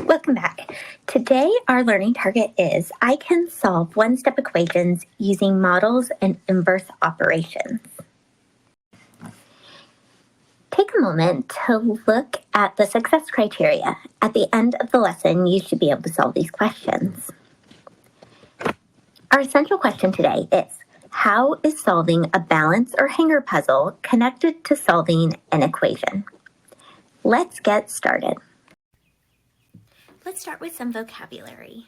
Welcome back. Today, our learning target is I can solve one-step equations using models and inverse operations. Take a moment to look at the success criteria. At the end of the lesson, you should be able to solve these questions. Our essential question today is, how is solving a balance or hanger puzzle connected to solving an equation? Let's get started. Let's start with some vocabulary.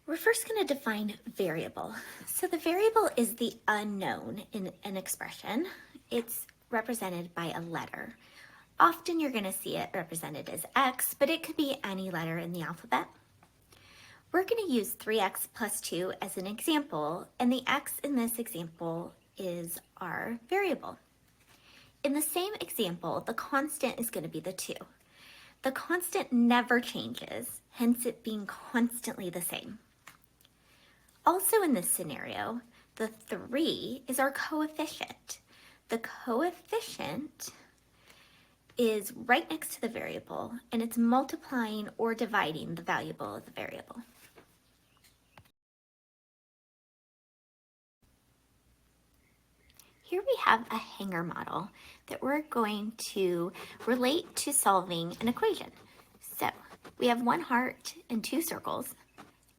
We're first going to define variable. So the variable is the unknown in an expression. It's represented by a letter. Often you're going to see it represented as x, but it could be any letter in the alphabet. We're going to use 3x plus 2 as an example, and the x in this example is our variable. In the same example, the constant is going to be the 2. The constant never changes, hence it being constantly the same. Also in this scenario, the 3 is our coefficient. The coefficient is right next to the variable, and it's multiplying or dividing the value of the variable. Here we have a hanger model that we're going to relate to solving an equation. So we have 1 heart and 2 circles,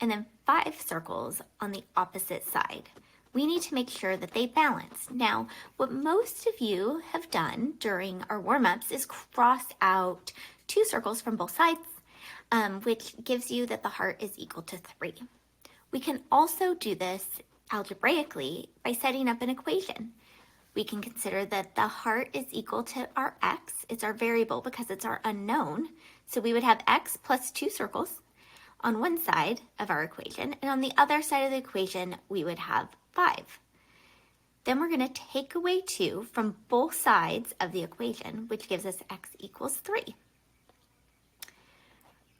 and then 5 circles on the opposite side. We need to make sure that they balance. Now, what most of you have done during our warm-ups is cross out 2 circles from both sides, which gives you that the heart is equal to 3. We can also do this algebraically by setting up an equation. We can consider that the heart is equal to our x. It's our variable because it's our unknown. So we would have x plus 2 circles on one side of our equation, and on the other side of the equation, we would have 5. Then we're going to take away 2 from both sides of the equation, which gives us x equals 3.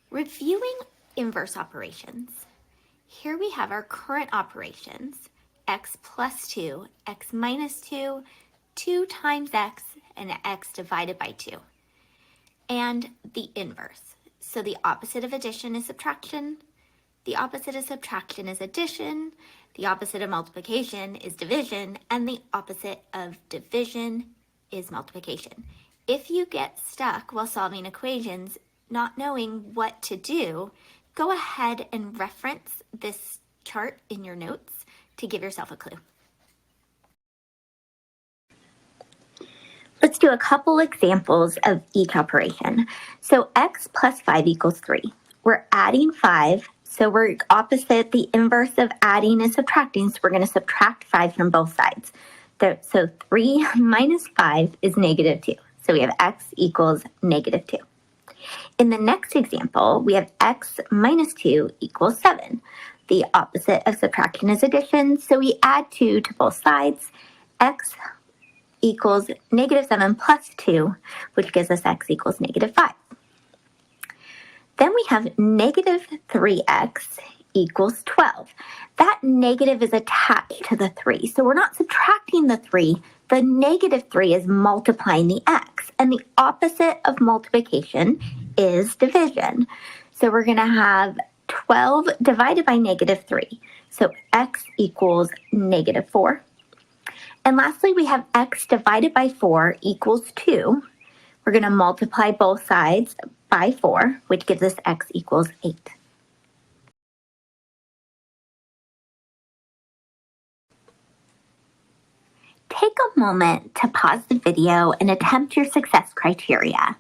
Reviewing inverse operations. Here we have our current operations, x plus 2, x minus 2, 2 times x, and x divided by 2. And the inverse. So the opposite of addition is subtraction, the opposite of subtraction is addition, the opposite of multiplication is division, and the opposite of division is multiplication. If you get stuck while solving equations, not knowing what to do, go ahead and reference this chart in your notes to give yourself a clue. Let's do a couple examples of each operation. So x plus 5 equals 3. We're adding 5, so we're opposite. The inverse of adding is subtracting, so we're going to subtract 5 from both sides. So 3 minus 5 is negative 2. So we have x equals negative 2. In the next example, we have x minus 2 equals 7. The opposite of subtraction is addition, so we add 2 to both sides. X equals negative 7 plus 2, which gives us x equals negative 5. Then we have negative 3x equals 12. That negative is attached to the 3, so we're not subtracting the 3. The negative 3 is multiplying the x, and the opposite of multiplication is division. So we're going to have 12 divided by negative 3. So x equals negative 4. And lastly, we have x divided by 4 equals 2. We're going to multiply both sides by 4, which gives us x equals 8. Take a moment to pause the video and attempt your success criteria.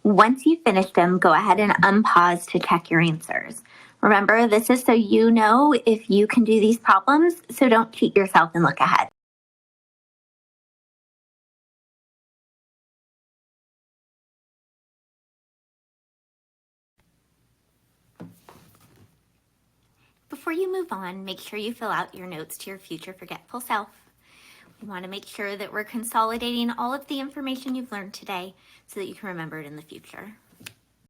Once you've finished them, go ahead and unpause to check your answers. Remember, this is so you know if you can do these problems, so don't cheat yourself and look ahead. Before you move on, make sure you fill out your notes to your future forgetful self. We want to make sure that we're consolidating all of the information you've learned today so that you can remember it in the future.